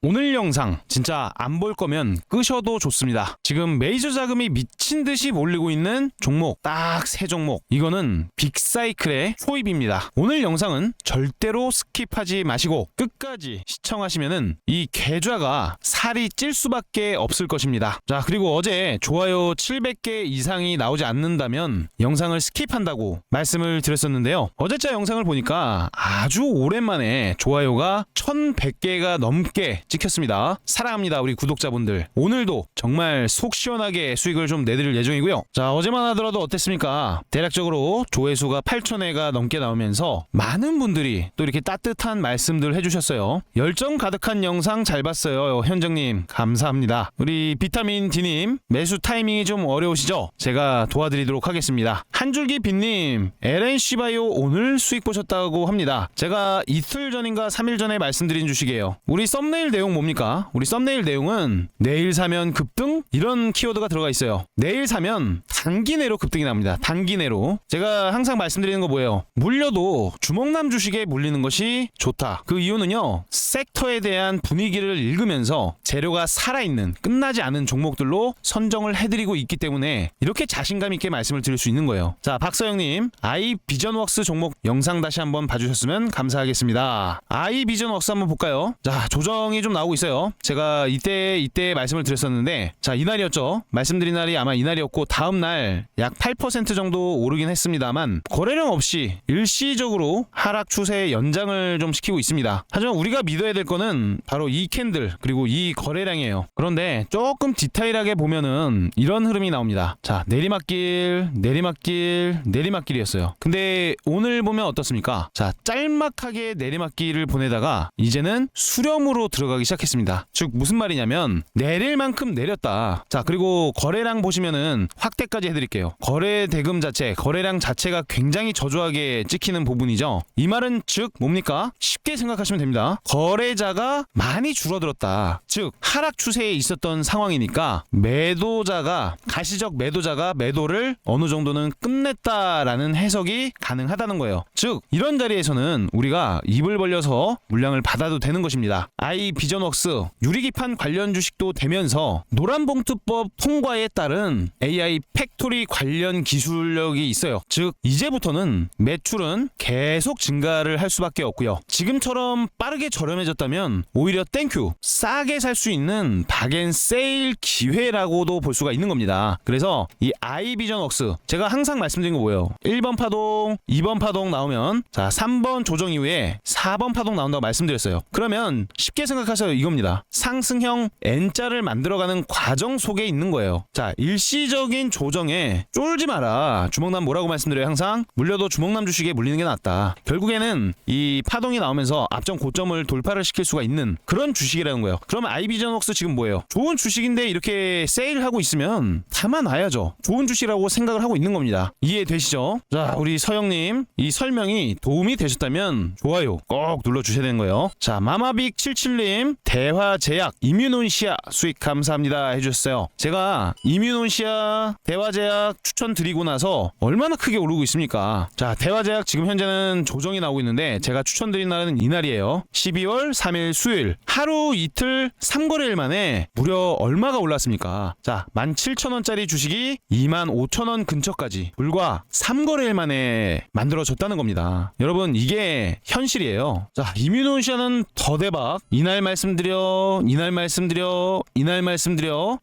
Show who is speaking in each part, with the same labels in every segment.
Speaker 1: 오늘 영상 진짜 안 볼 거면 끄셔도 좋습니다. 지금 메이저 자금이 미친 듯이 몰리고 있는 종목 딱 세 종목. 이거는 빅사이클의 초입입니다. 오늘 영상은 절대로 스킵하지 마시고 끝까지 시청하시면은 이 계좌가 살이 찔 수밖에 없을 것입니다. 자, 그리고 어제 좋아요 700개 이상이 나오지 않는다면 영상을 스킵한다고 말씀을 드렸었는데요. 어제자 영상을 보니까 아주 오랜만에 좋아요가 1100개가 넘게 찍혔습니다. 사랑합니다, 우리 구독자분들. 오늘도 정말 속 시원하게 수익을 좀 내드릴 예정이고요. 자, 어제만 하더라도 어땠습니까? 대략적으로 조회수가 8000회가 넘게 나오면서 많은 분들이 또 이렇게 따뜻한 말씀들 해주셨어요. 열정 가득한 영상 잘 봤어요, 현정님. 감사합니다. 우리 비타민 D님, 매수 타이밍이 좀 어려우시죠? 제가 도와드리도록 하겠습니다. 한줄기 빈님, LNC바이오 오늘 수익 보셨다고 합니다. 제가 이틀 전인가 3일 전에 말씀드린 주식이에요. 우리 썸네일 내용 뭡니까? 우리 썸네일 내용은 내일 사면 급등? 이런 키워드가 들어가 있어요. 내일 사면 단기 내로 급등이 납니다. 단기 내로. 제가 항상 말씀드리는 거 뭐예요? 물려도 주먹남 주식에 물리는 것이 좋다. 그 이유는요, 섹터에 대한 분위기를 읽으면서 재료가 살아있는, 끝나지 않은 종목들로 선정을 해드리고 있기 때문에 이렇게 자신감 있게 말씀을 드릴 수 있는 거예요. 자, 박서영님, 아이비전웍스 종목 영상 다시 한번 봐주셨으면 감사하겠습니다. 아이비전웍스 한번 볼까요? 자, 조정이 좀 나오고 있어요. 제가 이때 말씀을 드렸었는데, 자, 이날이었죠. 말씀드린 날이 아마 이날이었고, 다음날 약 8% 정도 오르긴 했습니다만 거래량 없이 일시적으로 하락 추세 연장을 좀 시키고 있습니다. 하지만 우리가 믿어야 될 거는 바로 이 캔들 그리고 이 거래량이에요. 그런데 조금 디테일하게 보면은 이런 흐름이 나옵니다. 자, 내리막길, 내리막길, 내리막길이었어요. 근데 오늘 보면 어떻습니까? 자, 짤막하게 내리막길을 보내다가 이제는 수렴으로 들어가기 시작했습니다. 즉 무슨 말이냐면 내릴 만큼 내렸다. 자, 그리고 거래량 보시면은 확대까지 해드릴게요. 거래 대금 자체, 거래량 자체가 굉장히 저조하게 찍히는 부분이죠. 이 말은 즉 뭡니까? 쉽게 생각하시면 됩니다. 거래자가 많이 줄어들었다. 즉 하락 추세에 있었던 상황이니까 매도자가, 가시적 매도자가 매도를 어느 정도는 끝냈다라는 해석이 가능하다는 거예요. 즉 이런 자리에서는 우리가 입을 벌려서 물량을 받아도 되는 것입니다. 아이비전웍스 유리기판 관련 주식도 되면서 노란봉투법 통과에 따른 AI 팩토리 관련 기술력이 있어요. 즉 이제부터는 매출은 계속 증가를 할 수밖에 없고요. 지금처럼 빠르게 저렴해졌다면 오히려 땡큐, 싸게 살 수 있는 박앤세일 기회라고도 볼 수가 있는 겁니다. 그래서 이 아이비전웍스, 제가 항상 말씀드린 거 뭐예요? 1번 파동, 2번 파동 나오면, 자, 3번 조정 이후에 4번 파동 나온다고 말씀드렸어요. 그러면 쉽게 생각하세요. 이겁니다. 상승형 N자를 만들어가는 과정 속에 있는 거예요. 자, 일시적인 조정에 쫄지 마라. 주먹남 뭐라고 말씀드려요? 항상 물려도 주먹남 주식에 물리는 게 낫다. 결국에는 이 파동이 나오면서 앞전 고점을 돌파를 시킬 수가 있는 그런 주식이라는 거예요. 그러면 아이비전웍스 지금 뭐예요? 좋은 주식인데 이렇게 세일하고 있으면 담아놔야죠. 좋은 주식이라고 생각을 하고 있는 겁니다. 이해되시죠? 자, 우리 서영님, 이 설명이 도움이 되셨다면 좋아요 꼭 눌러주셔야 되는 거예요. 자, 마마빅77님, 대화제약, 이뮤논시아 수익 감사합니다 해주셨어요. 제가 이뮤논시아, 대화제약 추천드리고 나서 얼마나 크게 오르고 있습니까? 자, 대화제약 지금 현재는 조정이 나오고 있는데 제가 추천드린 날은 이날이에요. 12월 3일 수요일. 하루 이틀 3거래일 만에 무려 얼마가 올랐습니까? 자, 17,000원짜리 주식이 25,000원 근처까지 불과 3거래일 만에 만들어졌다는 겁니다. 여러분, 이게 현실이에요. 자, 이뮤논시아는 더 대박. 이날 말씀드려,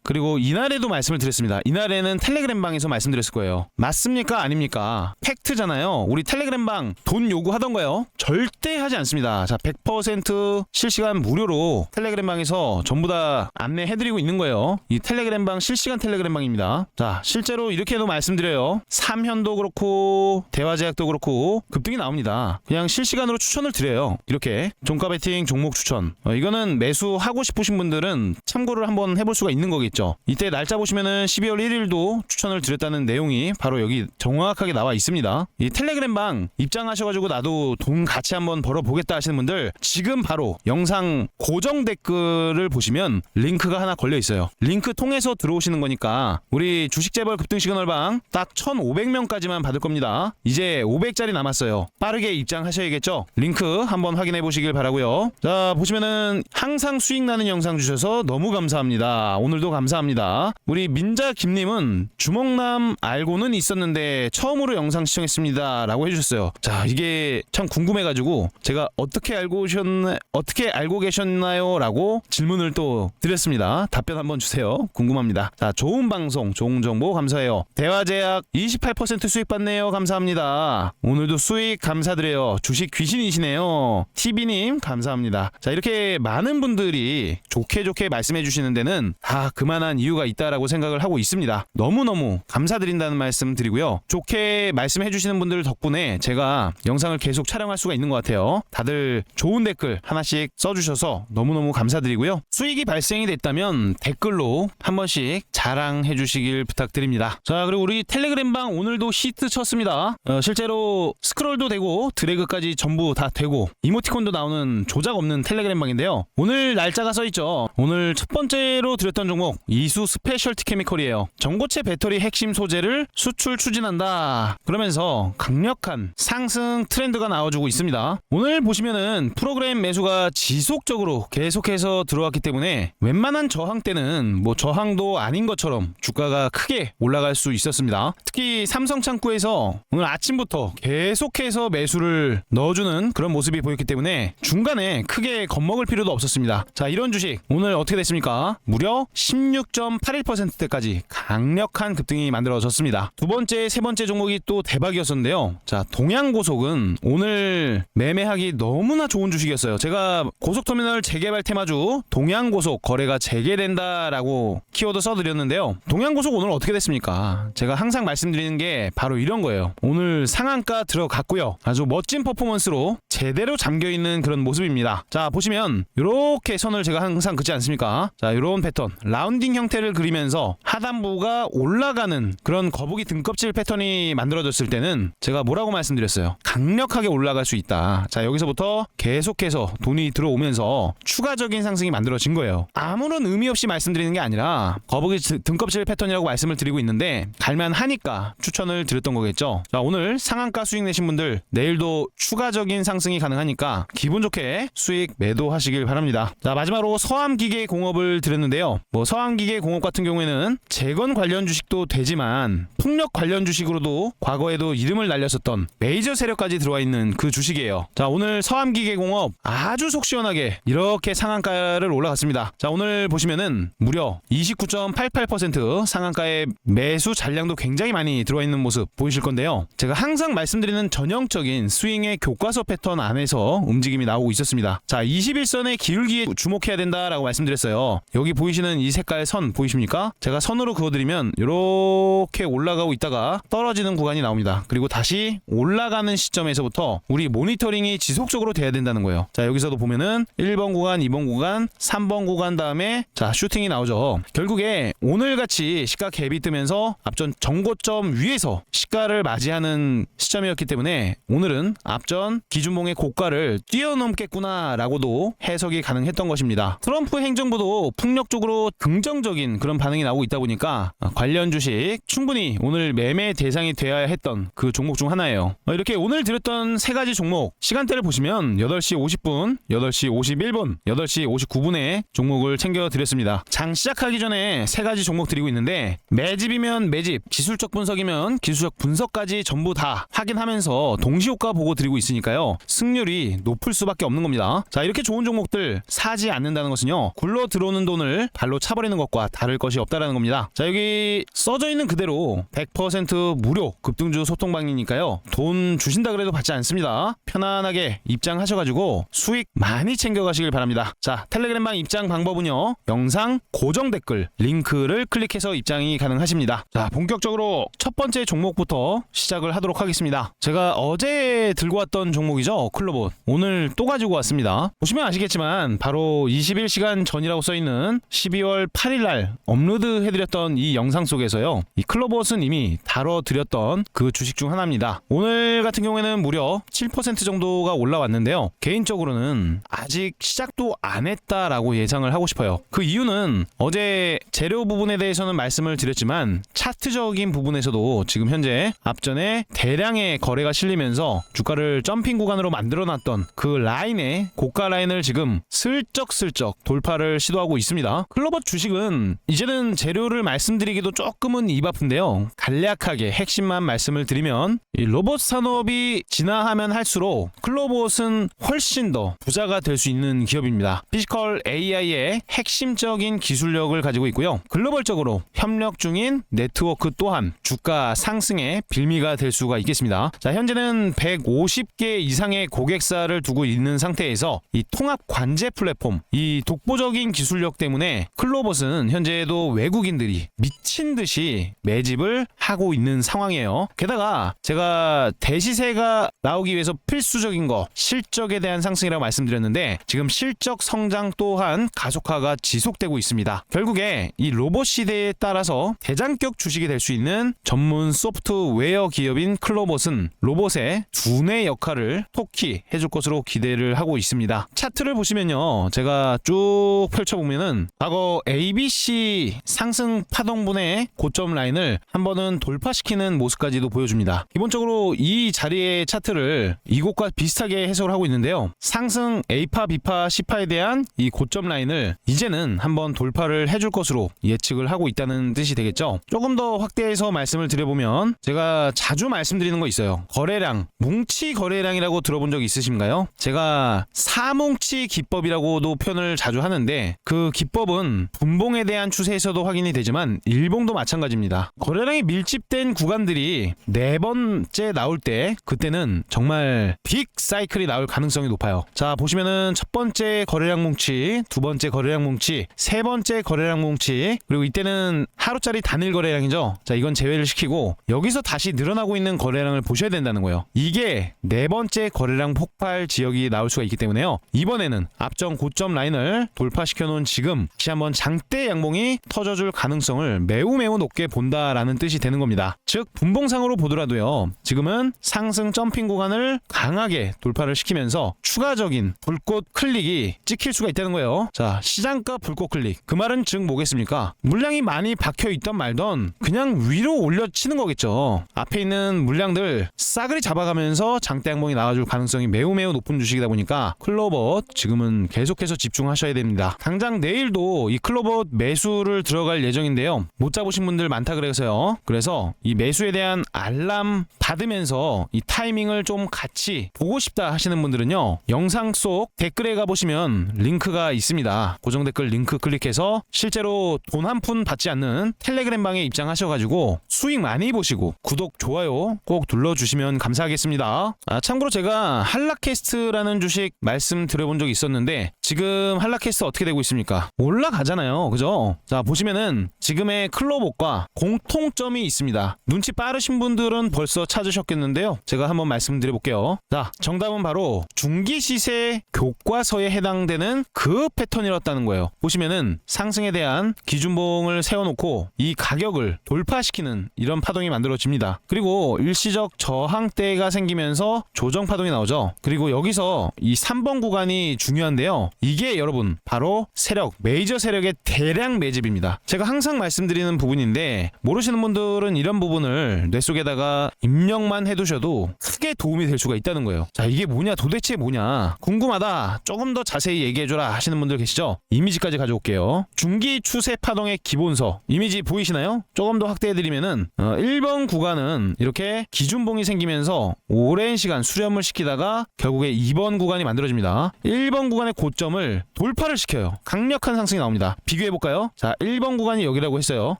Speaker 1: 그리고 이날에도 말씀을 드렸습니다. 이날에는 텔레그램 방에서 말씀드렸을 거예요. 맞습니까? 아닙니까? 팩트잖아요. 우리 텔레그램 방 돈 요구하던가요? 절대 하지 않습니다. 자, 100% 실시간 무료로 텔레그램 방에서 전부 다 안내해드리고 있는 거예요. 이 텔레그램 방 실시간 텔레그램 방입니다. 자, 실제로 이렇게도 말씀드려요. 삼현도 그렇고 대화제약도 그렇고 급등이 나옵니다. 그냥 실시간으로 추천을 드려요. 이렇게 종가 베팅 종목 추천. 이거는 매수하고 싶으신 분들은 참고를 한번 해볼 수가 있는 거겠죠. 이때 날짜 보시면은 12월 1일도 추천을 드렸다는 내용이 바로 여기 정확하게 나와 있습니다. 이 텔레그램 방 입장하셔가지고 나도 돈 같이 한번 벌어보겠다 하시는 분들 지금 바로 영상 고정 댓글을 보시면 링크가 하나 걸려 있어요. 링크 통해서 들어오시는 거니까 우리 주식재벌 급등 시그널방 딱 1,500명까지만 받을 겁니다. 이제 500짜리 남았어요. 빠르게 입장하셔야겠죠? 링크 한번 확인해 보시길 바라고요. 자, 보시면은 항상 수익 나는 영상 주셔서 너무 감사합니다. 오늘도 감사합니다. 우리 민자 김님은 주먹남 알고는 있었는데 처음으로 영상 시청했습니다 라고 해주셨어요. 자, 이게 참 궁금해가지고 제가 어떻게 알고 계셨나요? 라고 질문을 또 드렸습니다. 답변 한번 주세요. 궁금합니다. 자, 좋은 방송, 좋은 정보 감사해요. 대화제약 28% 수익 받네요. 감사합니다. 오늘도 수익 감사드려요. 주식 귀신이시네요. TV님 감사합니다. 자, 이렇게 많은 분들이 좋게 말씀해 주시는 데는 다 그만한 이유가 있다라고 생각을 하고 있습니다. 너무너무 감사드린다는 말씀 드리고요. 좋게 말씀해 주시는 분들 덕분에 제가 영상을 계속 촬영할 수가 있는 것 같아요. 다들 좋은 댓글 하나씩 써주셔서 너무너무 감사드리고요. 수익이 발생이 됐다면 댓글로 한 번씩 자랑해 주시길 부탁드립니다. 자, 그리고 우리 텔레그램방 오늘도 히트 쳤습니다. 실제로 스크롤도 되고 드래그까지 전부 다 되고 이모티콘도 나오는 조작 없는 텔레그램방인데요. 오늘 날짜가 써있죠. 오늘 첫 번째로 드렸던 종목 이수 스페셜티 케미컬이에요. 전고체 배터리 핵심 소재를 수출 추진한다 그러면서 강력한 상승 트렌드가 나와주고 있습니다. 오늘 보시면은 프로그램 매수가 지속적으로 계속해서 들어왔기 때문에 웬만한 저항 때는 뭐 저항도 아닌 것처럼 주가가 크게 올라갈 수 있었습니다. 특히 삼성창구에서 오늘 아침부터 계속해서 매수를 넣어주는 그런 모습이 보였기 때문에 중간에 크게 겁먹을 필요도 없었습니다. 자, 이런 주식 오늘 어떻게 됐습니까? 무려 16.81%대까지 강력한 급등이 만들어졌습니다. 두 번째, 세 번째 종목이 또 대박이었었는데요. 자, 동양고속은 오늘 매매하기 너무나 좋은 주식이었어요. 제가 고속터미널 재개발 테마주 동양고속 거래가 재개된다라고 키워드 써드렸는데요. 동양고속 오늘 어떻게 됐습니까? 제가 항상 말씀드리는 게 바로 이런 거예요. 오늘 상한가 들어갔고요. 아주 멋진 퍼포먼스로 제대로 잠겨있는 그런 모습입니다. 자, 보시면 이렇게 선을 제가 항상 긋지 않습니까? 자, 이런 패턴 라운딩 형태를 그리면서 하단부가 올라가는 그런 거북이 등껍질 패턴이 만들어졌을 때는 제가 뭐라고 말씀드렸어요? 강력하게 올라갈 수 있다. 자, 여기서부터 계속해서 돈이 들어오면서 추가적인 상승이 만들어진 거예요. 아무런 의미 없이 말씀드리는 게 아니라 거북이 등껍질 패턴이라고 말씀을 드리고 있는데 갈만하니까 추천을 드렸던 거겠죠. 자, 오늘 상한가 수익 내신 분들 내일도 추가적인 상승이 가능하니까 기분 좋게 수익 매도하시길 바랍니다. 자, 마지막으로 서암기계공업을 드렸는데요. 뭐 서암기계공업 같은 경우에는 재건 관련 주식도 되지만 풍력 관련 주식으로도 과거에도 이름을 날렸었던 메이저 세력까지 들어와 있는 그 주식이에요. 자, 오늘 서암기계공업 아주 속 시원하게 이렇게 상한가를 올라갔습니다. 자, 오늘 보시면은 무려 29.88% 상한가에 매수 잔량도 굉장히 많이 들어와 있는 모습 보이실 건데요. 제가 항상 말씀드리는 전형적인 스윙의 교과서 패턴 안에서 움직임이 나오고 있었습니다. 자, 21선의 기울기에 주목해야 된다라고 말씀드렸어요. 여기 보이시는 이 색깔 선 보이십니까? 제가 선으로 그어드리면 이렇게 올라가고 있다가 떨어지는 구간이 나옵니다. 그리고 다시 올라가는 시점에서부터 우리 모니터링이 지속적으로 돼야 된다는 거예요. 자, 여기서도 보면은 1번 구간, 2번 구간, 3번 구간 다음에 자, 슈팅이 나오죠. 결국에 오늘같이 시가 갭이 뜨면서 앞전 정고점 위에서 시가를 맞이하는 시점이었기 때문에 오늘은 앞전 기준봉의 고가를 뛰어넘겠구나 라고도 해석이 가능했던 것입니다. 트럼프 행정부도 폭력적으로 긍정적인 그런 반응이 나오고 있다 보니까 관련 주식 충분히 오늘 매매 대상이 되어야 했던 그 종목 중 하나예요. 이렇게 오늘 드렸던 세 가지 종목 시간대를 보시면 8시 50분, 8시 51분, 8시 59분에 종목을 챙겨드렸습니다. 장 시작하기 전에 세 가지 종목 드리고 있는데 매집이면 매집, 기술적 분석이면 기술적 분석까지 전부 다 확인하면서 동시효과 보고 드리고 있으니까요. 승률이 높을 수밖에 없는 겁니다. 자, 이렇게 좋은 종목들 사지 않는다는 것은요. 굴러 들어오는 돈을 발로 차버리는 것과 다를 것이 없다라는 겁니다. 자, 여기 써져 있는 그대로 100% 무료 급등주 소통방이니까요. 돈 주신다 그래도 받지 않습니다. 편안하게 입장하셔가지고 수익 많이 챙겨가시길 바랍니다. 자, 텔레그램방 입장 방법은요. 영상 고정 댓글 링크를 클릭해서 입장이 가능하십니다. 자, 본격적으로 첫 번째 종목부터 시작을 하도록 하겠습니다. 제가 어제 들고 왔던 종목이죠. 클로봇. 오늘 또 가지고 왔습니다. 보시면 아시겠지만 바로 21시간 전이라고 써있는 12월 8일날 업로드 해드렸던 이 영상 속에서요. 이 클로봇은 이미 다뤄드렸던 그 주식 중 하나입니다. 오늘 같은 경우에는 무려 7% 정도가 올라왔는데요. 개인적으로는 아직 시작도 안 했다라고 예상을 하고 싶어요. 그 이유는 어제 재료 부분에 대해서는 말씀을 드렸지만 차트적인 부분에서도 지금 현재 앞전에 대량의 거래가 실리면서 주가를 점핑 구간으로 만들어놨던 그 라인의 고가 라인을 지금 영상 슬쩍슬쩍 돌파를 시도하고 있습니다. 클로버 주식은 이제는 재료를 말씀드리기도 조금은 입 아픈데요. 간략하게 핵심만 말씀을 드리면 이 로봇 산업이 진화하면 할수록 클로버는 훨씬 더 부자가 될 수 있는 기업입니다. 피지컬 AI의 핵심적인 기술력을 가지고 있고요. 글로벌적으로 협력 중인 네트워크 또한 주가 상승의 빌미가 될 수가 있겠습니다. 자, 현재는 150개 이상의 고객사를 두고 있는 상태에서 이 통합 관제 플랫폼, 이 독보적인 기술력 때문에 클로버는 현재도 외국인들이 미친 듯이 매집을 하고 있는 상황이에요. 게다가 제가 대시세가 나오기 위해서 필수적인 거 실적에 대한 상승이라고 말씀드렸는데 지금 실적 성장 또한 가속화가 지속되고 있습니다. 결국에 이 로봇 시대에 따라서 대장격 주식이 될 수 있는 전문 소프트웨어 기업인 클로봇은 로봇의 두뇌 역할을 톡히 해줄 것으로 기대를 하고 있습니다. 차트를 보시면요, 제가 쭉 펼쳐보면은 과거 ABC 상승 파동분의 고점 라인을 한 번은 돌파시키는 모습까지도 보여줍니다. 기본적으로 이 자리의 차트를 이곳과 비슷하게 해석을 하고 있는데요. 상승 A파, B파, C파에 대한 이 고점 라인을 이제는 한번 돌파를 해줄 것으로 예측을 하고 있다는 뜻이 되겠죠. 조금 더 확대해서 말씀을 드려보면 제가 자주 말씀드리는 거 있어요. 거래량, 뭉치 거래량이라고 들어본 적 있으신가요? 제가 사뭉치 기법이라고도 표현을 자주 하는데 그 기법은 분봉에 대한 추세에서도 확인이 되지만 일봉도 마찬가지입니다. 거래량이 밀집된 구간들이 네 번째 나올 때 그때는 정말 빅 사이클이 나올 가능성이 높아요. 자, 보시면은 첫 번째 거래량 뭉치, 두 번째 거래량 뭉치, 세 번째 거래량 뭉치, 그리고 이때는 하루짜리 단일 거래량이죠. 자, 이건 제외를 시키고 여기서 다시 늘어나고 있는 거래량을 보셔야 된다는 거예요. 이게 네 번째 거래량 폭발 지역이 나올 수가 있기 때문에요. 이번에는 앞전 고점 라인을 돌파시켜 놓은 지금 다시 한번 장대 양봉이 터져줄 가능성을 매우 높게 본다라는 뜻이 되는 겁니다. 즉 분봉상으로 보더라도요, 지금은 상승 점핑 구간을 강하게 돌파를 시키면서 추가적인 불꽃 클릭이 찍힐 수가 있다는 거예요. 자, 시장가 불꽃 클릭, 그 말은 즉 뭐겠습니까? 물량이 많이 박혀 있던 말던 그냥 위로 올려치는 거겠죠. 앞에 있는 물량들 싸그리 잡아가면서 장대 양봉이 나와줄 가능성이 매우 높은 주식이다 보니까 클로버 지금은 계속해서 집중하셔야 됩니다. 당장 내일도 이 클로버 매수를 들어갈 예정인데요. 못 잡으신 분들 많다 그래서요. 그래서 이 매수에 대한 알람 받으면서 이 타이밍을 좀 같이 보고 싶다 하시는 분들은요, 영상 속 댓글에 가보시면 링크가 있습니다. 고정 댓글 링크 클릭해서 실제로 돈 한 푼 받지 않는 텔레그램 방에 입장하셔가지고 수익 많이 보시고 구독, 좋아요 꼭 눌러주시면 감사하겠습니다. 참고로 제가 한라캐스트라는 주식 말씀드려본 적이 있었는데 지금 한라캐스트 어떻게 되고 있습니까? 올라가잖아요, 그죠? 자, 보시면은 지금의 클로봇과 공통점이 있습니다. 눈치 빠르신 분들은 벌써 찾으셨겠는데요, 제가 한번 말씀드려볼게요. 자, 정답은 바로 중기시세 교과서에 해당되는 그 패턴이었다는 거예요. 보시면은 상승에 대한 기준봉을 세워놓고 이 가격을 돌파시키는 이런 파동이 만들어집니다. 그리고 일시적 저항대가 생기면서 조정 파동이 나오죠. 그리고 여기서 이 3번 구간이 중요한데요, 이게 여러분 바로 세력, 메이저 세력의 대량 매집입니다. 제가 항상 말씀드리는 부분인데 모르시는 분들은 이런 부분을 뇌 속에다가 입력만 해두셔도 크게 도움이 될 수가 있다는 거예요. 자, 이게 뭐냐, 도대체 뭐냐 궁금하다, 조금 더 자세히 얘기해줘라 하시는 분들 계시죠? 이미지까지 가져올게요. 중기 추세 파동의 기본서 이미지 보이시나요? 조금 더 확대해드리면은 1번 구간은 이렇게 기준봉이 생기면서 오랜 시간 수렴을 시키다가 결국에 2번 구간이 만들어집니다. 1번 구간의 고점을 돌파를 시켜요. 강력한 상승이 나옵니다. 비교해볼까요? 자, 1번 구간이 여기라고 했어요.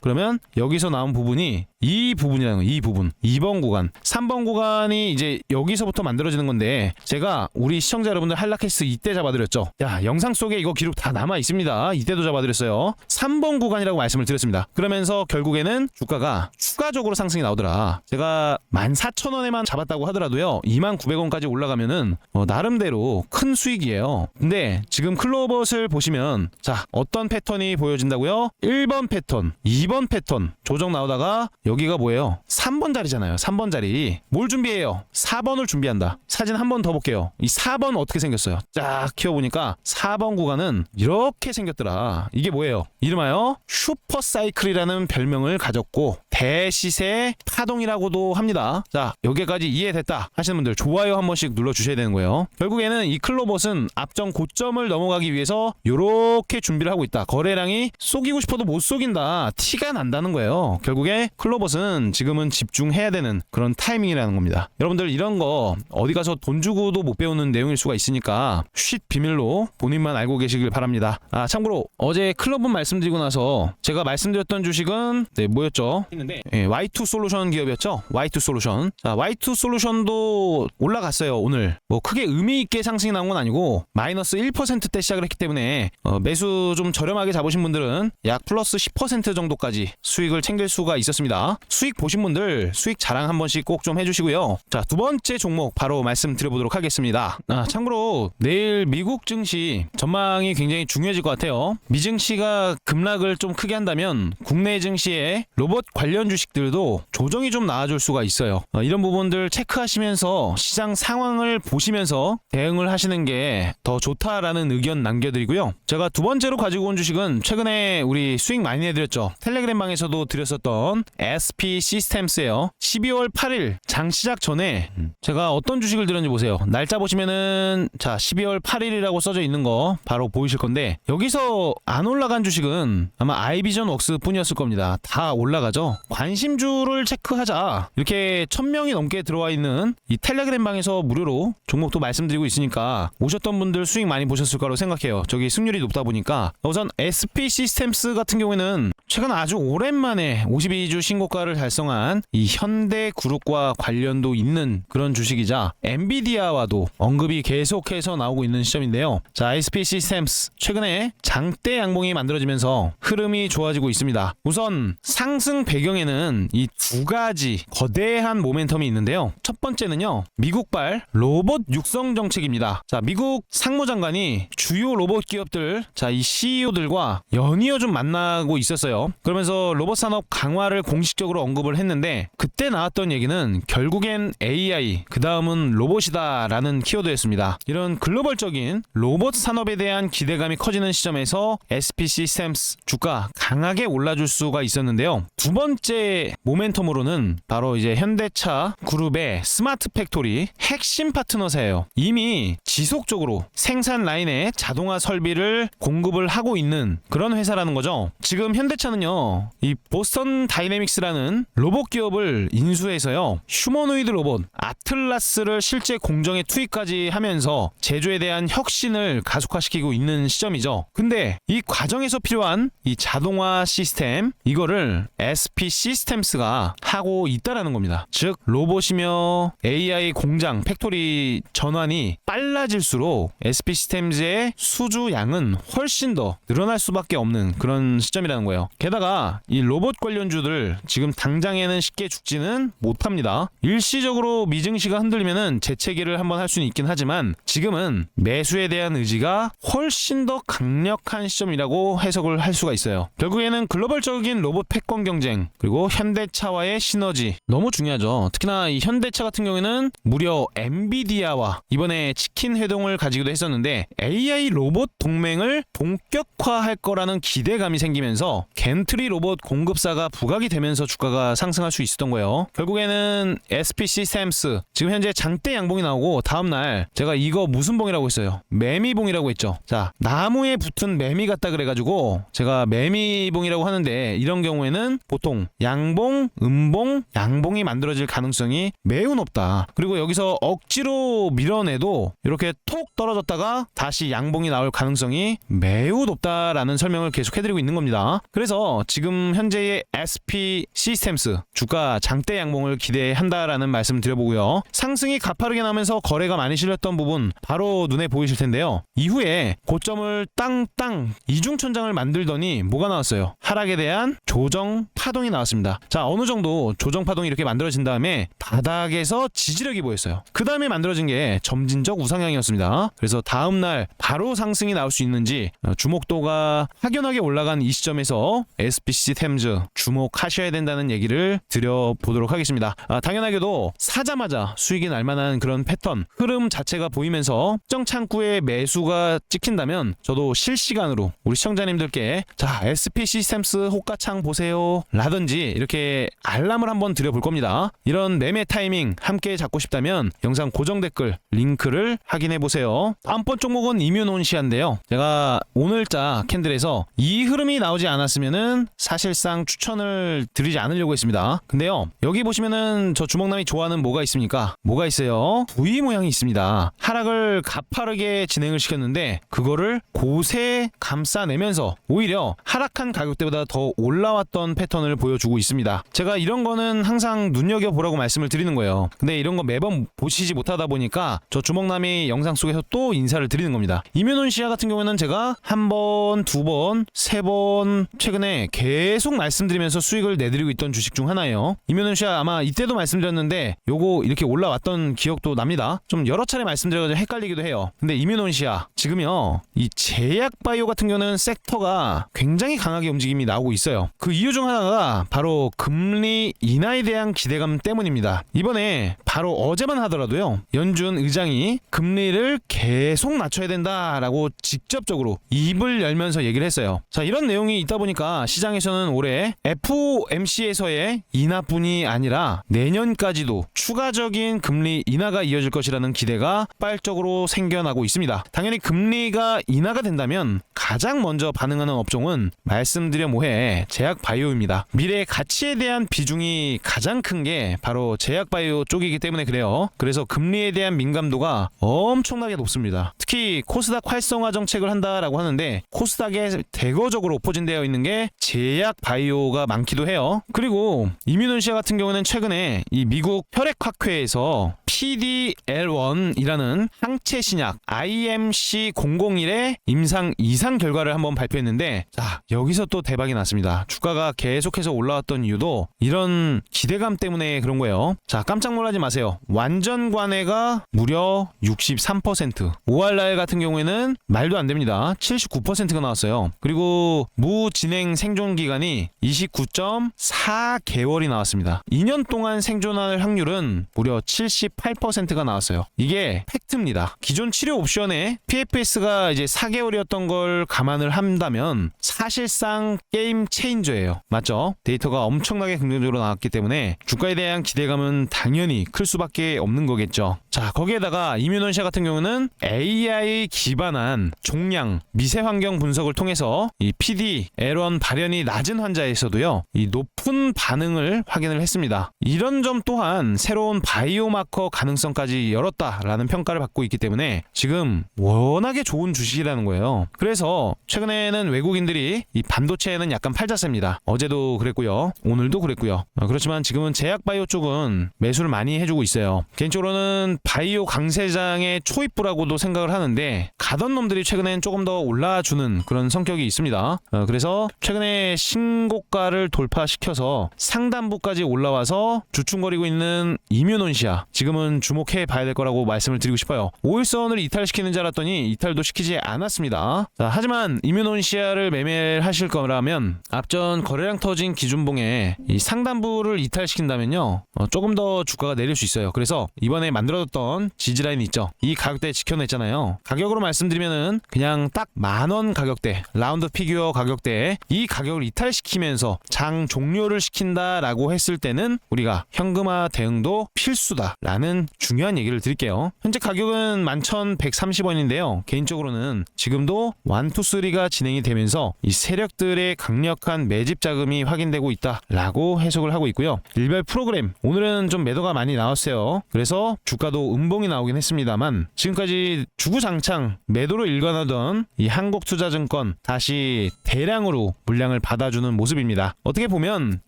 Speaker 1: 그러면 여기서 나온 부분이 이 부분이라는 거예요. 이 부분 2번 구간, 3번 구간이 이제 여기서부터 만들어지는 건데 제가 우리 시청자 여러분들 한라캐스트 이때 잡아드렸죠. 야, 영상 속에 이거 기록 다 남아 있습니다. 이때도 잡아드렸어요. 3번 구간이라고 말씀을 드렸습니다. 그러면서 결국에는 주가가 추가적으로 상승이 나오더라. 제가 14,000원에만 잡았다고 하더라도요, 29,000원까지 올라가면은 나름대로 큰 수익이에요. 근데 지금 클로봇을 보시면 자, 어떤 패턴이 보여진다고요? 1번 패턴, 2번 패턴 조정 나오다가 여기가 뭐예요? 3번 자리잖아요. 3번 자리. 뭘 준비해요? 4번을 준비한다. 사진 한 번 더 볼게요. 이 4번 어떻게 생겼어요? 쫙 키워보니까 4번 구간은 이렇게 생겼더라. 이게 뭐예요? 이름하여 슈퍼사이클이라는 별명을 가졌고 대시세 파동이라고도 합니다. 자, 여기까지 이해됐다 하시는 분들 좋아요 한 번씩 눌러주셔야 되는 거예요. 결국에는 이 클로봇은 앞전 고점을 넘어가기 위해서 요렇게 준비를 하고 있다. 거래량이 쏘기고 싶어도 못 쏘긴다. 티가 난다는 거예요. 결국에 클로봇은 지금은 집중해야 되는 그런 타이밍이라는 겁니다. 여러분들 이런 거 어디 가서 돈 주고도 못 배우는 내용일 수가 있으니까 쉿 비밀로 본인만 알고 계시길 바랍니다. 참고로 어제 클로봇 말씀드리고 나서 제가 말씀드렸던 주식은 뭐였죠? Y2 솔루션 기업이었죠. Y2 솔루션. 자, Y2 솔루션도 올라갔어요. 오늘 뭐 크게 의미 있게 상승이 나온 건 아니고 마이너스 1%대 시작을 했기 때문에 매수 좀 저렴하게 잡으신 분들은 약 플러스 10% 정도까지 수익을 챙길 수가 있었습니다. 수익 보신 분들 수익 자랑 한 번씩 꼭 좀 해주시고요. 자, 두 번째 종목 바로 말씀드려보도록 하겠습니다. 참고로 내일 미국 증시 전망이 굉장히 중요해질 것 같아요. 미증시가 급락을 좀 크게 한다면 국내 증시에 로봇 관련 주식들도 조정이 좀 나와줄 수가 있어요. 이런 부분들 체크하시면서 시장 상황을 보시면서 대응을 하시는 게 더 좋다라는 의견 남겨드리고요. 제가 두 번째로 가지고 온 주식은 최근에 우리 수익 많이 내드렸죠. 텔레그램 방에서도 드렸었던 SP 시스템스예요. 12월 8일 장 시작 전에 제가 어떤 주식을 드렸는지 보세요. 날짜 보시면은 자 12월 8일이라고 써져 있는 거 바로 보이실 건데 여기서 안 올라간 주식은 아마 아이비전 웍스 뿐이었을 겁니다. 다 올라가죠. 관심주를 체크하자 이렇게 1000명이 넘게 들어와 있는 이 텔레그램 방에서 무료로 종목도 말씀드리고 있으니까 오셨던 분들 수익 많이 보셨을 거라고 생각해요. 저기 승률이 높다 보니까 우선 SP 시스템스 같은 경우에는 최근 아주 오랜만에 52주 신고가를 달성한 이 현대그룹과 관련도 있는 그런 주식이자 엔비디아와도 언급이 계속해서 나오고 있는 시점인데요. 자, SP 시스템스 최근에 장대 양봉이 만들어지면서 흐름이 좋아지고 있습니다. 우선 상승 배경에는 이 두 가지 거대한 모멘텀이 있는데요. 첫 번째는요, 미국발 로봇 육성 정책입니다. 자, 미국 상무장관이 주요 로봇 기업들, 자, 이 CEO들과 연이어 좀 만나고 있었어요. 그러면서 로봇 산업 강화를 공식적으로 언급을 했는데 그때 나왔던 얘기는 결국엔 AI, 그 다음은 로봇이다 라는 키워드였습니다. 이런 글로벌적인 로봇 산업에 대한 기대감이 커지는 시점에서 SP 시스템스 주가 강하게 올라줄 수가 있었는데요. 두 번째 모멘텀으로는 바로 이제 현대차 그룹의 스마트 팩토리 핵심 파트너사예요. 이미 지속적으로 생산 라인에 자동화 설비를 공급을 하고 있는 그런 회사라는 거죠. 지금 현대차는요, 이 보스턴 다이내믹스라는 로봇 기업을 인수해서요, 휴머노이드 로봇 아틀라스를 실제 공정에 투입까지 하면서 제조에 대한 혁신을 가속화시키고 있는 시점이죠. 근데 이 과정에서 필요한 이 자동화 시스템, 이거를 SP 시스템스가 하고 있다라는 겁니다. 즉 로봇이며 AI 공장 팩토리 전환이 빨라질수록 SP 시스템즈의 수주 양은 훨씬 더 늘어날 수밖에 없는 그런 시점이라는 거예요. 게다가 이 로봇 관련주들 지금 당장에는 쉽게 죽지는 못합니다. 일시적으로 미증시가 흔들리면은 재채기를 한번 할 수는 있긴 하지만 지금은 매수에 대한 의지가 훨씬 더 강력한 시점이라고 해석을 할 수가 있어요. 결국에는 글로벌적인 로봇 패권 경쟁 그리고 현대차와의 시너지 너무 중요하죠. 특히나 이 현대차 같은 경우에는 무려 엔비디아와 이번에 치킨 회동을 가지기도 했었는데 AI 로봇 동맹을 본격화할 거라는 기대감이 생기면서 겐트리 로봇 공급사가 부각이 되면서 주가가 상승할 수 있었던 거예요. 결국에는 SP 시스템스 지금 현재 장대 양봉이 나오고 다음날 제가 이거 무슨 봉이라고 했어요? 매미봉이라고 했죠. 자, 나무에 붙은 매미 같다 그래가지고 제가 매미봉이라고 하는데 이런 경우에는 보통 양봉, 음봉, 양봉이 만들어질 가능성이 매우 높다. 그리고 여기서 억지로 밀어내도 이렇게 톡 떨어졌다가 다시 양봉이 나올 가능성이 매우 높다라는 설명을 계속 해드리고 있는 겁니다. 그래서 지금 현재의 SP 시스템스 주가 장대 양봉을 기대한다라는 말씀 드려보고요. 상승이 가파르게 나면서 거래가 많이 실렸던 부분 바로 눈에 보이실 텐데요. 이후에 고점을 땅땅 이중천장을 만들더니 뭐가 나왔어요? 하락에 대한 조정 파동이 나왔습니다. 자, 어느 정도 조정 파동이 이렇게 만들어진 다음에 바닥에서 지지력이 보였어요. 그 다음에 만들어진 게 점진적 우상향이었습니다. 그래서 다음날 바로 상승이 나올 수 있는지 주목도가 확연하게 올라간 이 시점에서 또 SPC템즈 주목하셔야 된다는 얘기를 드려보도록 하겠습니다. 당연하게도 사자마자 수익이 날 만한 그런 패턴 흐름 자체가 보이면서 특정 창구에 매수가 찍힌다면 저도 실시간으로 우리 시청자님들께 자 SP 시스템스 호가창 보세요 라든지 이렇게 알람을 한번 드려볼 겁니다. 이런 매매 타이밍 함께 잡고 싶다면 영상 고정 댓글 링크를 확인해 보세요. 다음번 종목은 이뮤논시아인데요. 제가 오늘자 캔들에서 이 흐름이 나오지 않았으면은 사실상 추천을 드리지 않으려고 했습니다. 근데요, 여기 보시면은 저 주먹남이 좋아하는 뭐가 있습니까? 뭐가 있어요? V 모양이 있습니다. 하락을 가파르게 진행을 시켰는데 그거를 곳에 감싸내면서 오히려 하락한 가격대보다 더 올라왔던 패턴을 보여주고 있습니다. 제가 이런 거는 항상 눈여겨보라고 말씀을 드리는 거예요. 근데 이런 거 매번 보시지 못하다 보니까 저 주먹남이 영상 속에서 또 인사를 드리는 겁니다. 이뮤논시아 같은 경우에는 제가 한 번, 두 번, 세 번 최근에 계속 말씀드리면서 수익을 내드리고 있던 주식 중 하나예요. 이뮤논시아 아마 이때도 말씀드렸는데 요거 이렇게 올라왔던 기억도 납니다. 좀 여러 차례 말씀드려가지고 헷갈리기도 해요. 근데 이뮤논시아 지금요, 이 제약바이오 같은 경우는 섹터가 굉장히 강하게 움직임이 나오고 있어요. 그 이유 중 하나가 바로 금리 인하에 대한 기대감 때문입니다. 이번에 바로 어제만 하더라도요, 연준 의장이 금리를 계속 낮춰야 된다라고 직접적으로 입을 열면서 얘기를 했어요. 자, 이런 내용이 있다 보니까 시장에서는 올해 FOMC에서의 인하뿐이 아니라 내년까지도 추가적인 금리 인하가 이어질 것이라는 기대가 폭발적으로 생겨나고 있습니다. 당연히 금리가 인하가 된다면 가장 먼저 반응하는 업종은 말씀드려 뭐해 제약바이오입니다. 미래의 가치에 대한 비중이 가장 큰 게 바로 제약바이오 쪽이기 때문에 그래요. 그래서 금리에 대한 민감도가 엄청나게 높습니다. 특히 코스닥 활성화 정책을 한다라고 하는데 코스닥에 대거적으로 포진되어 있는 게 제약바이오가 많기도 해요. 그리고 이뮤논시아 같은 경우는 최근에 이 미국 혈액학회에서 PDL1이라는 항체 신약 IMC001의 임상 이상 결과를 한번 발표했는데, 자, 여기서 또 대박이 났습니다. 주가가 계속해서 올라왔던 이유도 이런 기대감 때문에 그런 거예요. 자, 깜짝 놀라지 마세요. 완전 관해가 무려 63%, ORR 같은 경우에는 말도 안 됩니다. 79%가 나왔어요. 그리고 무진행 생존 기간이 29.4개월이 나왔습니다. 2년 동안 생존할 확률은 무려 78%가 나왔어요. 이게 팩트입니다. 기존 치료 옵션에 PFS가 이제 4개월이었던 걸 감안을 한다면 사실상 게임 체인저예요. 맞죠? 데이터가 엄청나게 긍정적으로 나왔기 때문에 주가에 대한 기대감은 당연히 클 수밖에 없는 거겠죠. 자, 거기에다가 이뮤논시아 같은 경우는 AI 기반한 종양 미세 환경 분석을 통해서 이 PD-L1 발현이 낮은 환자에서도요, 이 높은 반응을 확인을 했습니다. 이런 점 또한 새로운 바이오마커 가능성까지 열었다라는 평가를 받고 있기 때문에 지금 워낙에 좋은 주식이라는 거예요. 그래서 최근에는 외국인들이 이 반도체에는 약간 팔자세입니다. 어제도 그랬고요, 오늘도 그랬고요. 그렇지만 지금은 제약바이오 쪽은 매수를 많이 해주고 있어요. 개인적으로는 바이오 강세장의 초입부라고도 생각을 하는데 가던 놈들이 최근엔 조금 더 올라주는 그런 성격이 있습니다. 그래서 최근에 신고가를 돌파시켜서 상단부까지 올라와서 주춤거리고 있는 이뮤논시아 지금은 주목해 봐야 될 거라고 말씀을 드리고 싶어요. 5일선을 이탈시키는 줄 알았더니 이탈도 시키지 않았습니다. 자, 하지만 이뮤논시아를 매매하실 거라면 앞전 거래량 터진 기준봉에 이 상단부를 이탈시킨다면요, 조금 더 주가가 내릴 수 있어요. 그래서 이번에 만들어졌던 지지라인 있죠, 이 가격대 지켜냈잖아요. 가격으로 말씀드리면은 그냥 딱 10,000원 가격대, 라운드 피규어 가격대, 이 가격을 이탈시키면서 장 종료를 시킨다라고 했을 때는 우리가 현금화 대응도 필수다라는 중요한 얘기를 드릴게요. 현재 가격은 11,130원인데요 개인적으로는 지금도 1, 2, 3가 진행이 되면서 이 세력들의 강력한 매집 자금이 확인되고 있다라고 해석을 하고 있고요. 일별 프로그램 오늘은 좀 매도가 많이 나왔어요. 그래서 주가도 음봉이 나오긴 했습니다만 지금까지 주구장창 매도로 일관하던 이 한국투자증권 다시 대량으로 물량을 받아주는 모습입니다. 어떻게 보면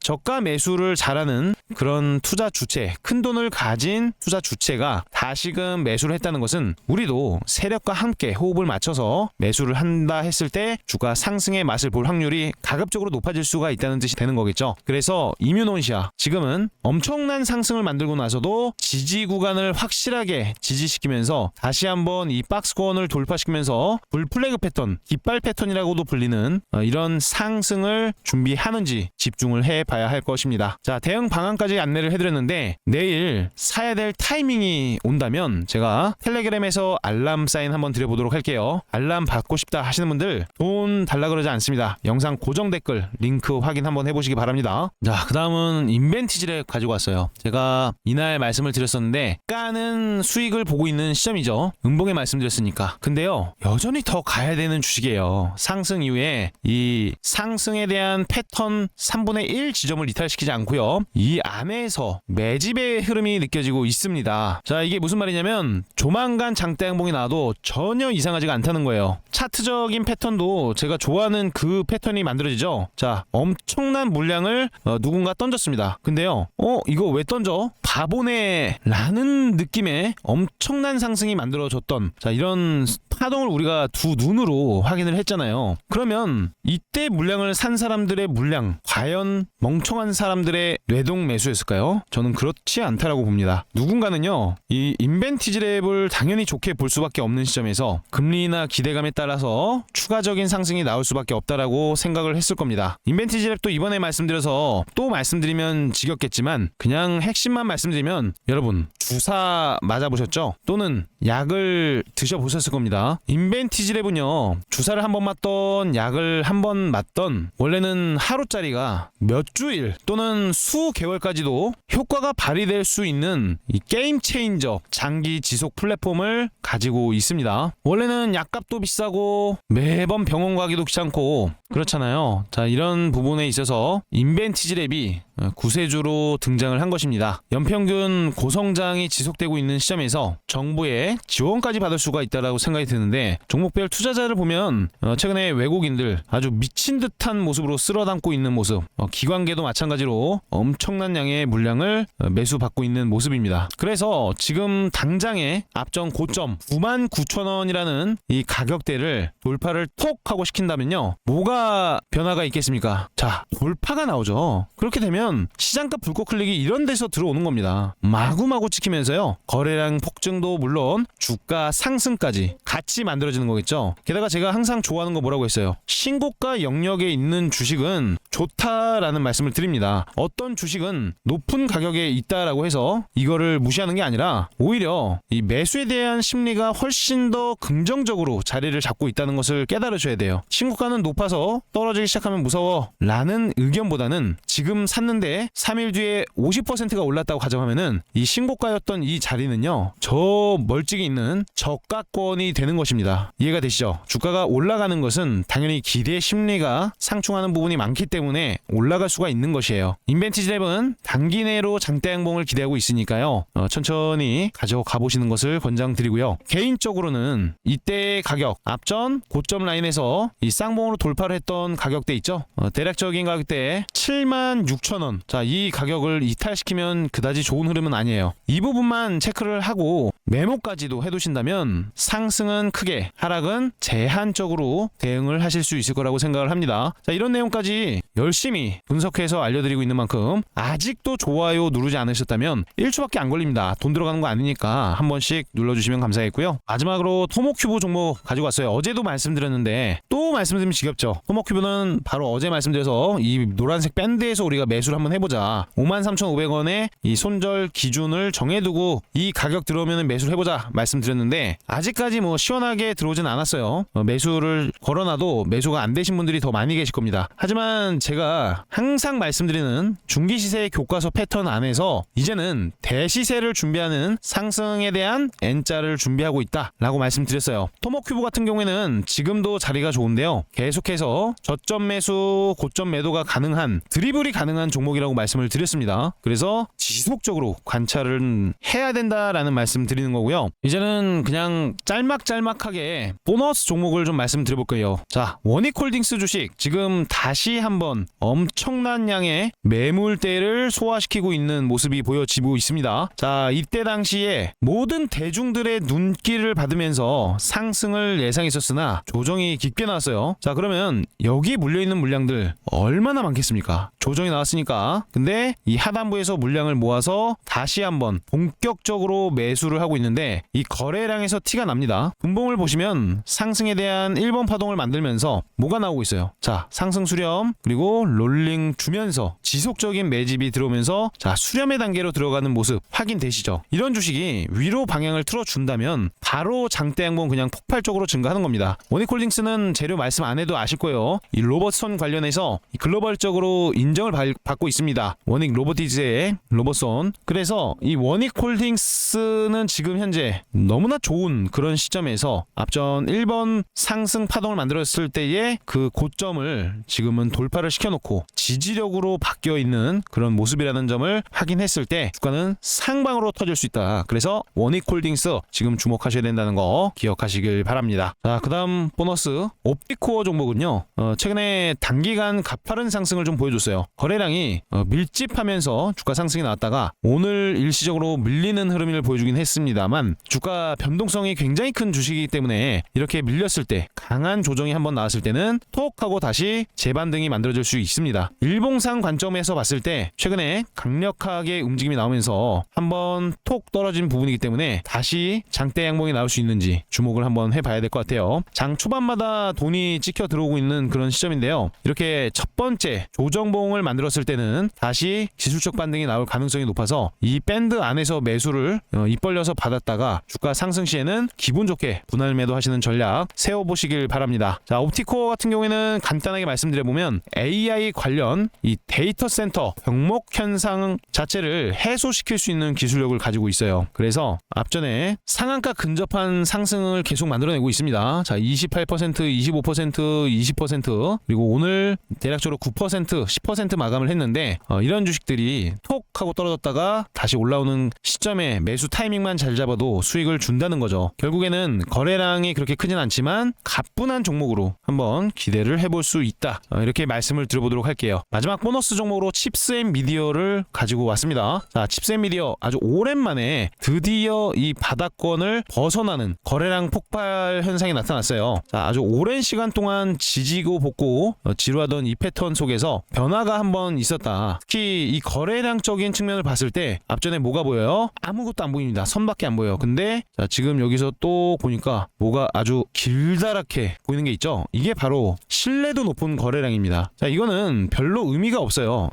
Speaker 1: 저가 매수를 잘하는 그런 투자 주체, 큰 돈을 가진 투자 주체가 다시금 매수를 했다는 것은 우리도 세력과 함께 호흡을 맞춰서 매수를 한다 했을 때 주가 상승의 맛을 볼 확률이 가급적으로 높아질 수가 있다는 뜻이 되는 거겠죠. 그래서 이뮤논시아 지금은 엄청난 상승을 만들고 나서도 지지 구간을 확실하게 지지시키면서 다시 한번 이 박스권을 돌파시키면서 불플래그 패턴, 깃발 패턴이라고도 불리는 이런 상위 상승을 준비하는지 집중을 해봐야 할 것입니다. 자, 대응 방안까지 안내를 해드렸는데 내일 사야 될 타이밍이 온다면 제가 텔레그램에서 알람 사인 한번 드려보도록 할게요. 알람 받고 싶다 하시는 분들 돈 달라 그러지 않습니다. 영상 고정 댓글 링크 확인 한번 해보시기 바랍니다. 자, 그 다음은 인벤티지랩 가지고 왔어요. 제가 이날 말씀을 드렸었는데 까는 수익을 보고 있는 시점이죠. 음봉에 말씀드렸으니까. 근데요, 여전히 더 가야 되는 주식이에요. 상승 이후에 이 상승에 대한 패턴 3분의 1 지점을 이탈시키지 않고요, 이 안에서 매집의 흐름이 느껴지고 있습니다. 자, 이게 무슨 말이냐면 조만간 장대 양봉이 나와도 전혀 이상하지가 않다는 거예요. 차트적인 패턴도 제가 좋아하는 그 패턴이 만들어지죠. 자, 엄청난 물량을 누군가 던졌습니다. 근데요, 이거 왜 던져? 바보네 라는 느낌의 엄청난 상승이 만들어졌던, 자, 이런 파동을 우리가 두 눈으로 확인을 했잖아요. 그러면 이때 물량을 산 사람들의 물량, 과연 멍청한 사람들의 뇌동 매수였을까요? 저는 그렇지 않다라고 봅니다. 누군가는요, 이 인벤티지랩을 당연히 좋게 볼 수밖에 없는 시점에서 금리나 기대감에 따라서 추가적인 상승이 나올 수밖에 없다라고 생각을 했을 겁니다. 인벤티지랩도 이번에 말씀드려서 또 말씀드리면 지겹겠지만 그냥 핵심만 말씀드리면, 여러분 주사 맞아보셨죠? 또는 약을 드셔보셨을 겁니다. 인벤티지랩은요, 주사를 한 번 맞던 약을 한 번 맞던 원래는 하루짜리가 몇 주일 또는 수 개월까지도 효과가 발휘될 수 있는 이 게임 체인저 장기 지속 플랫폼을 가지고 있습니다. 원래는 약값도 비싸고 매번 병원 가기도 귀찮고 그렇잖아요. 자, 이런 부분에 있어서 인벤티지랩이 구세주로 등장을 한 것입니다. 연평균 고성장이 지속되고 있는 시점에서 정부의 지원까지 받을 수가 있다라고 생각이 드는데, 종목별 투자자를 보면 최근에 외국인들 아주 미친 듯한 모습으로 쓸어담고 있는 모습, 기관계도 마찬가지로 엄청난 양의 물량을 매수받고 있는 모습입니다. 그래서 지금 당장의 앞전 고점 99,000원이라는 이 가격대를 돌파를 톡 하고 시킨다면요, 뭐가 변화가 있겠습니까? 자, 돌파가 나오죠. 그렇게 되면 시장가 불꽃 클릭이 이런 데서 들어오는 겁니다. 마구마구 찍히면서요, 거래량 폭증도 물론 주가 상승까지 같이 만들어지는 거겠죠. 게다가 제가 항상 좋아하는 거 뭐라고 했어요? 신고가 영역에 있는 주식은 좋다라는 말씀을 드립니다. 어떤 주식은 높은 가격에 있다라고 해서 이거를 무시하는 게 아니라 오히려 이 매수에 대한 심리가 훨씬 더 긍정적으로 자리를 잡고 있다는 것을 깨달으셔야 돼요. 신고가는 높아서 떨어지기 시작하면 무서워 라는 의견보다는 지금 샀는데 3일 뒤에 50%가 올랐다고 가정하면은 이 신고가였던 이 자리는요, 저 멀찍이 있는 저가권이 되는 것입니다. 이해가 되시죠? 주가가 올라가는 것은 당연히 기대 심리가 상충하는 부분이 많기 때문에 올라갈 수가 있는 것이에요. 인벤티지랩은 단기 내로 장대 양봉을 기대하고 있으니까요, 천천히 가져가 보시는 것을 권장드리고요. 개인적으로는 이때의 가격, 앞전 고점 라인에서 이 쌍봉으로 돌파를 했던 가격대 있죠? 대략적인 가격대 76,000원. 자, 이 가격을 이탈시키면 그다지 좋은 흐름은 아니에요. 이 부분만 체크를 하고 메모까지도 해두신다면 상승은 크게, 하락은 제한적으로 대응을 하실 수 있을 거라고 생각을 합니다. 자, 이런 내용까지 열심히 분석해서 알려드리고 있는 만큼 아직도 좋아요 누르지 않으셨다면 1초밖에 안 걸립니다. 돈 들어가는 거 아니니까 한 번씩 눌러주시면 감사하겠고요. 마지막으로 토모큐브 종목 가지고 왔어요. 어제도 말씀드렸는데 또 말씀드리면 지겹죠. 토모큐브는 바로 어제 말씀드려서 이 노란색 밴드에서 우리가 매수를 한번 해보자, 53,500원에 이 손절 기준을 정해두고 이 가격 들어오면 매수를 해보자 말씀드렸는데, 아직까지 뭐 시원하게 들어오진 않았어요. 매수를 걸어놔도 매수가 안 되신 분들이 더 많이 계실 겁니다. 하지만 제가 항상 말씀드리는 중기시세 교과서 패턴 안에서 이제는 대시세를 준비하는 상승에 대한 N자를 준비하고 있다 라고 말씀드렸어요. 토모큐브 같은 경우에는 지금도 자리가 좋은데요, 계속해서 저점 매수 고점 매도가 가능한, 드리블이 가능한 종목이라고 말씀을 드렸습니다. 그래서 지속적으로 관찰을 해야 된다라는 말씀 드리는 거고요. 이제는 그냥 짤막짤막하게 보너스 종목을 좀 말씀드려 볼 거예요. 자, 원익홀딩스 주식 지금 다시 한번 엄청난 양의 매물대를 소화시키고 있는 모습이 보여지고 있습니다. 자, 이때 당시에 모든 대중들의 눈길을 받으면서 상승을 예상했었으나 조정이 깊게 나왔어요. 자, 그러면 여기 물려있는 물량들 얼마나 많겠습니까? 조정이 나왔으니까. 근데 이 하단부에서 물량을 모아서 다시 한번 본격적으로 매수를 하고 있는데 이 거래량에서 티가 납니다. 분봉을 보시면 상승에 대한 1번 파동을 만들면서 뭐가 나오고 있어요. 자, 상승 수렴 그리고 롤링 주면서 지속적인 매집이 들어오면서 자, 수렴의 단계로 들어가는 모습 확인되시죠? 이런 주식이 위로 방향을 틀어준다면 바로 장대 양봉 그냥 폭발적으로 증가하는 겁니다. 원익홀딩스는 재료 말씀 안 해도 아실 거예요. 이 로봇손 관련해서 글로벌적으로 인정을 받고 있습니다. 원익 로보티즈의 로봇손. 그래서 이 원익홀딩스는 지금 현재 너무나 좋은 그런 시점에서 앞전 1번 상승 파동을 만들었을 때의 그 고점을 지금은 돌파를 시켜놓고 지지력으로 바뀌어 있는 그런 모습이라는 점을 확인했을 때 주가는 상방으로 터질 수 있다. 그래서 원익홀딩스 지금 주목하셔야 된다는 거 기억하시길 바랍니다. 자, 그 다음 보너스 옵티코어 종목은요, 최근에 단기간 가파른 상승을 좀 보여줬어요. 거래량이 밀집하면서 주가 상승이 나왔다가 오늘 일시적으로 밀리는 흐름을 보여주긴 했습니다만 주가 변동성이 굉장히 큰 주식이기 때문에 이렇게 밀렸을 때 강한 조정이 한번 나왔을 때는 톡 하고 다시 재반등이 만들어질 수 있습니다. 일봉상 관점에서 봤을 때 최근에 강력하게 움직임이 나오면서 한번 톡 떨어진 부분이기 때문에 다시 장대 양봉이 나올 수 있는지 주목을 한번 해봐야 될 것 같아요. 장 초반마다 돈이 찍혀 들어오고 있는 그런 시점인데요. 이렇게 첫 번째 조정봉을 만들었을 때는 다시 기술적 반등이 나올 가능성이 높아서 이 밴드 안에서 매수를 입 벌려서 받았다가 주가 상승 시에는 기분 좋게 분할 매도하시는 전략 세워보시길 바랍니다. 자, 옵티코어 같은 경우에는 간단하게 말씀드려보면 AI 관련 이 데이터 센터 병목 현상 자체를 해소시킬 수 있는 기술력을 가지고 있어요. 그래서 앞전에 상한가 근접한 상승을 계속 만들어내고 있습니다. 자, 28%, 25%, 20% 그리고 오늘 대략적으로 9%, 10% 마감을 했는데 이런 주식들이 톡 하고 떨어졌다가 다시 올라오는 시점에 매수 타이밍만 잘 잡아도 수익을 준다는 거죠. 결국에는 거래량이 그렇게 크진 않지만 가뿐한 종목으로 한번 기대를 해볼 수 있다. 이렇게 말씀을 드려보도록 할게요. 마지막 보너스 종목으로 칩스앤미디어를 가지고 왔습니다. 자, 칩스앤미디어 아주 오랜만에 드디어 이 바닥권을 벗어나는 거래량 폭발 현상이 나타났어요. 자, 아주 오랜 시간 동안 지지고 볶고 지루하던 이 패턴 속에서 변화가 한번 있었다. 특히 이 거래량적인 측면을 봤을 때 앞전에 뭐가 보여요? 아무것도 안 보입니다. 선밖에 안 보여요. 근데 자, 지금 여기서 또 보니까 뭐가 아주 길다랗게 보이는 게 있죠? 이게 바로 신뢰도 높은 거래량입니다. 자, 이거는 별로 의미가 없어요.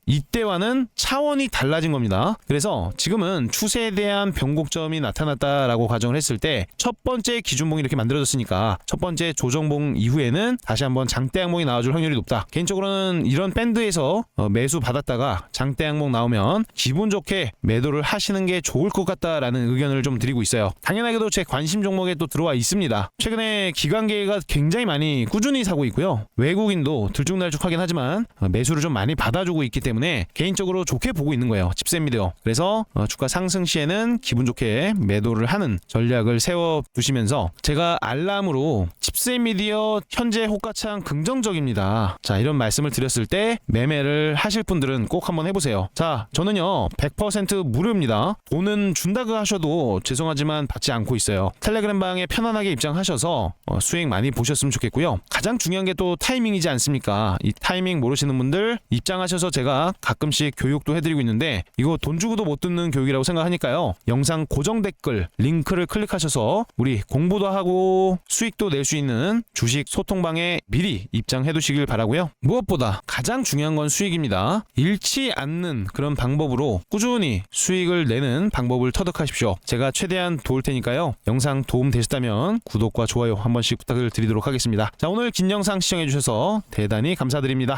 Speaker 1: 이때와는 차원이 달라진 겁니다. 그래서 지금은 추세에 대한 변곡점이 나타났다라고 가정을 했을 때 첫 번째 기준봉이 이렇게 만들어졌으니까 첫 번째 조정봉 이후에는 다시 한번 장대 양봉이 나와줄 확률이 높다. 개인적으로는 이런 밴드에서 매수 받았다가 장대 양봉 나오면 기분 좋게 매도를 하시는 게 좋을 것 같다라는 의견을 좀 드리고 있어요. 당연하게도 제 관심 종목에 또 들어와 있습니다. 최근에 기관계가 굉장히 많이 꾸준히 사고 있고요. 외국인도 들쭉날쭉하긴 하지만 매수를 좀 많이 받아주고 있기 때문에 개인적으로 좋게 보고 있는 거예요. 칩스앤미디어. 그래서 주가 상승 시에는 기분 좋게 매도를 하는 전략을 세워두시면서 제가 알람으로 칩스앤미디어 현재 호가창 긍정적입니다. 자, 이런 말씀을 드렸을 때 매매를 하실 분들은 꼭 한번 해보세요. 자, 저는요 100% 무료입니다. 돈은 준다고 하셔도 죄송하지만 받지 않고 있어요. 텔레그램 방에 편안하게 입장하셔서 수익 많이 보셨으면 좋겠고요. 가장 중요한 게 또 타이밍이지 않습니까? 이 타이밍 모르시는 분들 입장하셔서 제가 가끔씩 교육도 해드리고 있는데 이거 돈 주고도 못 듣는 교육이라고 생각하니까요. 영상 고정 댓글 링크를 클릭하셔서 우리 공부도 하고 수익도 낼 수 있는 주식 소통방에 미리 입장해 두시길 바라고요. 무엇보다 가장 중요한 건 수익입니다. 잃지 않는 그런 방법으로 꾸준히 수익을 내는 방법을 터득하십시오. 제가 최대한 도울 테니까요. 영상 도움 되셨다면 구독과 좋아요 한 번씩 부탁을 드리도록 하겠습니다. 자, 오늘 긴 영상 시청해 주셔서 대단히 감사드립니다.